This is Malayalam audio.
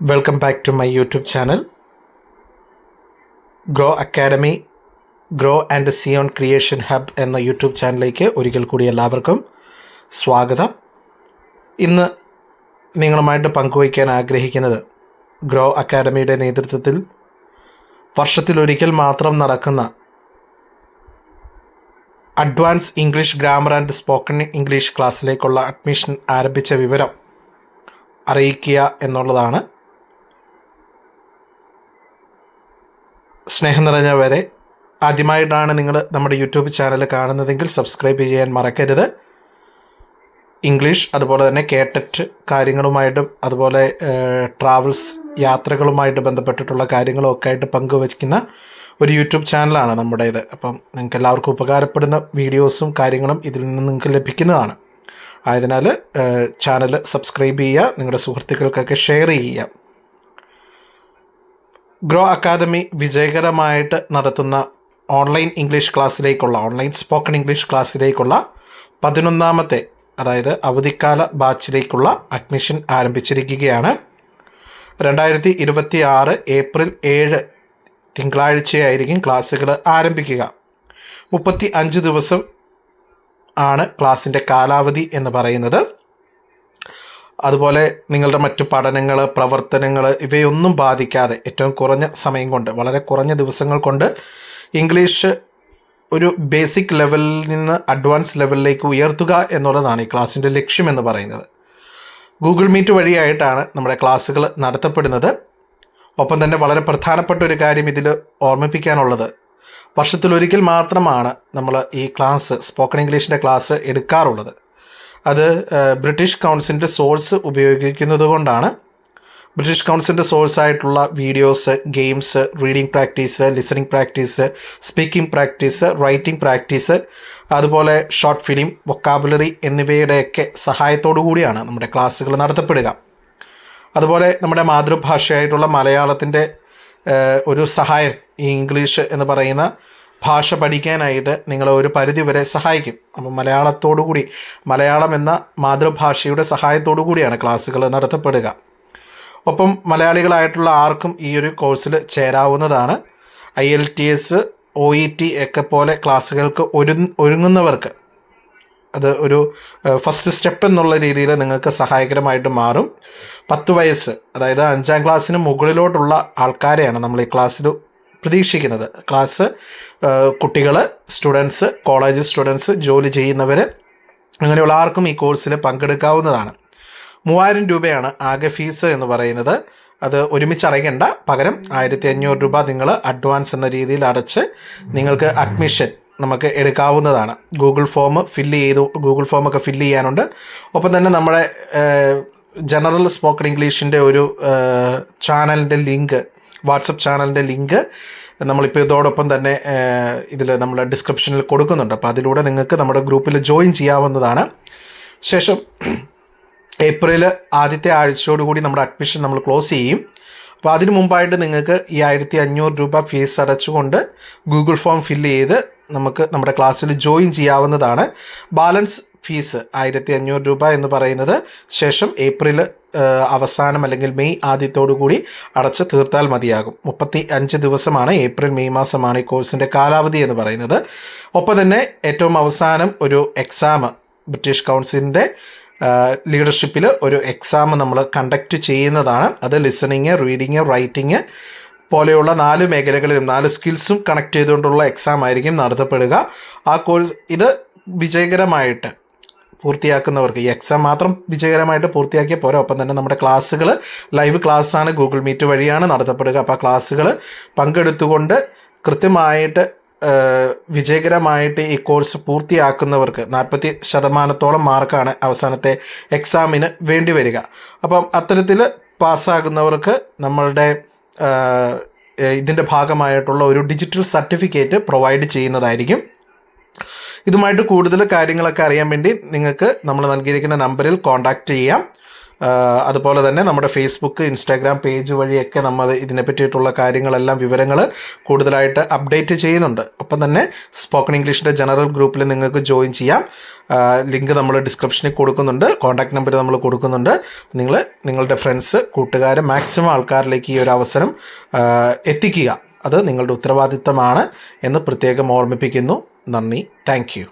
Welcome back to my YouTube channel, Grow Academy, Grow and See on Creation Hub എന്ന യൂട്യൂബ് ചാനലിലേക്ക് ഒരിക്കൽ കൂടി എല്ലാവർക്കും സ്വാഗതം. ഇന്ന് നിങ്ങളുമായിട്ട് പങ്കുവയ്ക്കാൻ ആഗ്രഹിക്കുന്നത് ഗ്രോ അക്കാഡമിയുടെ നേതൃത്വത്തിൽ വർഷത്തിലൊരിക്കൽ മാത്രം നടക്കുന്ന advance English grammar and spoken English ക്ലാസ്സിലേക്കുള്ള അഡ്മിഷൻ ആരംഭിച്ച വിവരം അറിയിക്കുക എന്നുള്ളതാണ്. സ്നേഹം നിറഞ്ഞവരെ, ആദ്യമായിട്ടാണ് നിങ്ങൾ നമ്മുടെ യൂട്യൂബ് ചാനൽ കാണുന്നതെങ്കിൽ സബ്സ്ക്രൈബ് ചെയ്യാൻ മറക്കരുത്. ഇംഗ്ലീഷ് അതുപോലെ തന്നെ കേട്ടറ്റ് കാര്യങ്ങളുമായിട്ടും അതുപോലെ ട്രാവൽസ് യാത്രകളുമായിട്ട് ബന്ധപ്പെട്ടിട്ടുള്ള കാര്യങ്ങളും ഒക്കെ ആയിട്ട് പങ്കുവയ്ക്കുന്ന ഒരു യൂട്യൂബ് ചാനലാണ് നമ്മുടേത്. അപ്പം നിങ്ങൾക്ക് എല്ലാവർക്കും ഉപകാരപ്പെടുന്ന വീഡിയോസും കാര്യങ്ങളും ഇതിൽ നിന്ന് നിങ്ങൾക്ക് ലഭിക്കുന്നതാണ്. ആയതിനാൽ ചാനൽ സബ്സ്ക്രൈബ് ചെയ്യുക, നിങ്ങളുടെ സുഹൃത്തുക്കൾക്കൊക്കെ ഷെയർ ചെയ്യുക. ഗ്രോ അക്കാദമി വിജയകരമായിട്ട് നടത്തുന്ന ഓൺലൈൻ ഇംഗ്ലീഷ് ക്ലാസ്സിലേക്കുള്ള ഓൺലൈൻ സ്പോക്കൺ ഇംഗ്ലീഷ് ക്ലാസ്സിലേക്കുള്ള 11ാമത്തെ അതായത് അവധിക്കാല ബാച്ചിലേക്കുള്ള അഡ്മിഷൻ ആരംഭിച്ചിരിക്കുകയാണ്. 2026 ഏപ്രിൽ 7 തിങ്കളാഴ്ചയായിരിക്കും ക്ലാസ്സുകൾ ആരംഭിക്കുക. 35 ദിവസം ആണ് ക്ലാസ്സിൻ്റെ കാലാവധി എന്ന് പറയുന്നത്. അതുപോലെ നിങ്ങളുടെ മറ്റു പഠനങ്ങൾ, പ്രവർത്തനങ്ങൾ ഇവയൊന്നും ബാധിക്കാതെ ഏറ്റവും കുറഞ്ഞ സമയം കൊണ്ട്, വളരെ കുറഞ്ഞ ദിവസങ്ങൾ കൊണ്ട് ഇംഗ്ലീഷ് ഒരു ബേസിക് ലെവലിൽ നിന്ന് അഡ്വാൻസ് ലെവലിലേക്ക് ഉയർത്തുക എന്നുള്ളതാണ് ഈ ക്ലാസ്സിൻ്റെ ലക്ഷ്യം എന്ന് പറയുന്നത്. ഗൂഗിൾ മീറ്റ് വഴിയായിട്ടാണ് നമ്മുടെ ക്ലാസ്സുകൾ നടത്തപ്പെടുന്നത്. ഒപ്പം തന്നെ വളരെ പ്രധാനപ്പെട്ട ഒരു കാര്യം ഇതിൽ ഓർമ്മിപ്പിക്കാനുള്ളത്, വർഷത്തിലൊരിക്കൽ മാത്രമാണ് നമ്മൾ ഈ ക്ലാസ് സ്പോക്കൺ ഇംഗ്ലീഷിൻ്റെ ക്ലാസ് എടുക്കാറുള്ളത്. അത് ബ്രിട്ടീഷ് കൗൺസിലിൻ്റെ സോഴ്സ് ഉപയോഗിക്കുന്നത് കൊണ്ടാണ്. ബ്രിട്ടീഷ് കൗൺസിലിൻ്റെ സോഴ്സായിട്ടുള്ള videos, games, reading practice, listening practice, speaking practice, writing practice, അതുപോലെ ഷോർട്ട് ഫിലിം, വൊക്കാബുലറി എന്നിവയുടെയൊക്കെ സഹായത്തോടു കൂടിയാണ് നമ്മുടെ ക്ലാസ്സുകൾ നടത്തപ്പെടുക. അതുപോലെ നമ്മുടെ മാതൃഭാഷയായിട്ടുള്ള മലയാളത്തിൻ്റെ ഒരു സഹായം ഈ ഇംഗ്ലീഷ് എന്ന് പറയുന്ന ഭാഷ പഠിക്കാനായിട്ട് നിങ്ങളെ ഒരു പരിധി വരെ സഹായിക്കും. അപ്പം മലയാളം എന്ന മാതൃഭാഷയുടെ സഹായത്തോടു കൂടിയാണ് ക്ലാസ്സുകൾ നടത്തപ്പെടുക. ഒപ്പം മലയാളികളായിട്ടുള്ള ആർക്കും ഈ ഒരു കോഴ്സിൽ ചേരാവുന്നതാണ്. IELTS, OET ഒക്കെ പോലെ ക്ലാസ്സുകൾക്ക് ഒരുങ്ങുന്നവർക്ക് അത് ഒരു ഫസ്റ്റ് സ്റ്റെപ്പ് എന്നുള്ള രീതിയിൽ നിങ്ങൾക്ക് സഹായകരമായിട്ട് മാറും. 10 വയസ്സ് അതായത് 5ാം ക്ലാസ്സിന് മുകളിലോട്ടുള്ള ആൾക്കാരെയാണ് നമ്മൾ ഈ ക്ലാസ്സിൽ പ്രതീക്ഷിക്കുന്നത്. ക്ലാസ് കുട്ടികൾ, സ്റ്റുഡൻസ്, കോളേജ് സ്റ്റുഡൻസ്, ജോലി ചെയ്യുന്നവർ, അങ്ങനെയുള്ള ആർക്കും ഈ കോഴ്സിൽ പങ്കെടുക്കാവുന്നതാണ്. 3000 രൂപയാണ് ആകെ ഫീസ് എന്ന് പറയുന്നത്. അത് ഒരുമിച്ച് അടയ്ക്കേണ്ട, പകരം 1500 രൂപ നിങ്ങൾ അഡ്വാൻസ് എന്ന രീതിയിൽ അടച്ച് നിങ്ങൾക്ക് അഡ്മിഷൻ നമുക്ക് എടുക്കാവുന്നതാണ്. ഗൂഗിൾ ഫോമൊക്കെ ഫില്ല് ചെയ്യാനുണ്ട്. ഒപ്പം തന്നെ നമ്മുടെ ജനറൽ സ്പോക്കൺ ഇംഗ്ലീഷിൻ്റെ ഒരു ചാനലിൻ്റെ ലിങ്ക്, വാട്സപ്പ് ചാനലിൻ്റെ ലിങ്ക് നമ്മളിപ്പോൾ ഇതോടൊപ്പം തന്നെ ഇതിൽ നമ്മൾ ഡിസ്ക്രിപ്ഷനിൽ കൊടുക്കുന്നുണ്ട്. അപ്പോൾ അതിലൂടെ നിങ്ങൾക്ക് നമ്മുടെ ഗ്രൂപ്പിൽ ജോയിൻ ചെയ്യാവുന്നതാണ്. ശേഷം ഏപ്രിൽ ആദ്യത്തെ ആഴ്ചയോടുകൂടി നമ്മുടെ അഡ്മിഷൻ നമ്മൾ ക്ലോസ് ചെയ്യും. അപ്പോൾ അതിന് മുമ്പായിട്ട് നിങ്ങൾക്ക് ഈ 1500 രൂപ ഫീസ് അടച്ചുകൊണ്ട് ഗൂഗിൾ ഫോം ഫില്ല് ചെയ്ത് നമുക്ക് നമ്മുടെ ക്ലാസ്സിൽ ജോയിൻ ചെയ്യാവുന്നതാണ്. ബാലൻസ് ഫീസ് 1500 രൂപ എന്ന് പറയുന്നത് ശേഷം ഏപ്രിൽ അവസാനം അല്ലെങ്കിൽ മെയ് ആദ്യത്തോടു കൂടി അടച്ച് തീർത്താൽ മതിയാകും. 35 ദിവസമാണ്, ഏപ്രിൽ മെയ് മാസമാണ് ഈ കോഴ്സിൻ്റെ കാലാവധി എന്ന് പറയുന്നത്. ഒപ്പം തന്നെ ഏറ്റവും അവസാനം ഒരു എക്സാം, ബ്രിട്ടീഷ് കൗൺസിലിൻ്റെ ലീഡർഷിപ്പിൽ ഒരു എക്സാം നമ്മൾ കണ്ടക്റ്റ് ചെയ്യുന്നതാണ്. അത് ലിസണിങ്, റീഡിങ്, റൈറ്റിങ് പോലെയുള്ള 4 മേഖലകളിലും 4 സ്കിൽസും കണക്ട് ചെയ്തുകൊണ്ടുള്ള എക്സാം ആയിരിക്കും നടത്തപ്പെടുക. ആ കോഴ്സ് ഇത് വിജയകരമായിട്ട് പൂർത്തിയാക്കുന്നവർക്ക്, ഈ എക്സാം മാത്രം വിജയകരമായിട്ട് പൂർത്തിയാക്കിയ പോരാ, ഒപ്പം തന്നെ നമ്മുടെ ക്ലാസ്സുകൾ ലൈവ് ക്ലാസ്സാണ്, ഗൂഗിൾ മീറ്റ് വഴിയാണ് നടത്തപ്പെടുക. അപ്പോൾ ആ ക്ലാസ്സുകൾ പങ്കെടുത്തുകൊണ്ട് കൃത്യമായിട്ട് വിജയകരമായിട്ട് ഈ കോഴ്സ് പൂർത്തിയാക്കുന്നവർക്ക് 40% മാർക്കാണ് അവസാനത്തെ എക്സാമിന് വേണ്ടി വരിക. അപ്പം അത്തരത്തിൽ പാസ്സാകുന്നവർക്ക് നമ്മളുടെ ഇതിൻ്റെ ഭാഗമായിട്ടുള്ള ഒരു ഡിജിറ്റൽ സർട്ടിഫിക്കറ്റ് പ്രൊവൈഡ് ചെയ്യുന്നതായിരിക്കും. ഇതുമായിട്ട് കൂടുതൽ കാര്യങ്ങളൊക്കെ അറിയാൻ വേണ്ടി നിങ്ങൾക്ക് നമ്മൾ നൽകിയിരിക്കുന്ന നമ്പറിൽ കോൺടാക്റ്റ് ചെയ്യാം. അതുപോലെ തന്നെ നമ്മുടെ ഫേസ്ബുക്ക്, ഇൻസ്റ്റാഗ്രാം പേജ് വഴിയൊക്കെ നമ്മൾ ഇതിനെ പറ്റിയിട്ടുള്ള കാര്യങ്ങളെല്ലാം, വിവരങ്ങൾ കൂടുതലായിട്ട് അപ്ഡേറ്റ് ചെയ്യുന്നുണ്ട്. ഒപ്പം തന്നെ സ്പോക്കൺ ഇംഗ്ലീഷിൻ്റെ ജനറൽ ഗ്രൂപ്പിൽ നിങ്ങൾക്ക് ജോയിൻ ചെയ്യാം. ലിങ്ക് നമ്മൾ ഡിസ്ക്രിപ്ഷനിൽ കൊടുക്കുന്നുണ്ട്, കോൺടാക്ട് നമ്പർ നമ്മൾ കൊടുക്കുന്നുണ്ട്. നിങ്ങളുടെ ഫ്രണ്ട്സ്, കൂട്ടുകാർ, മാക്സിമം ആൾക്കാരിലേക്ക് ഈ ഒരു അവസരം എത്തിക്കുക. അത് നിങ്ങളുടെ ഉത്തരവാദിത്തമാണ് എന്ന് പ്രത്യേകം ഓർമ്മിപ്പിക്കുന്നു. നന്ദി. Thank you.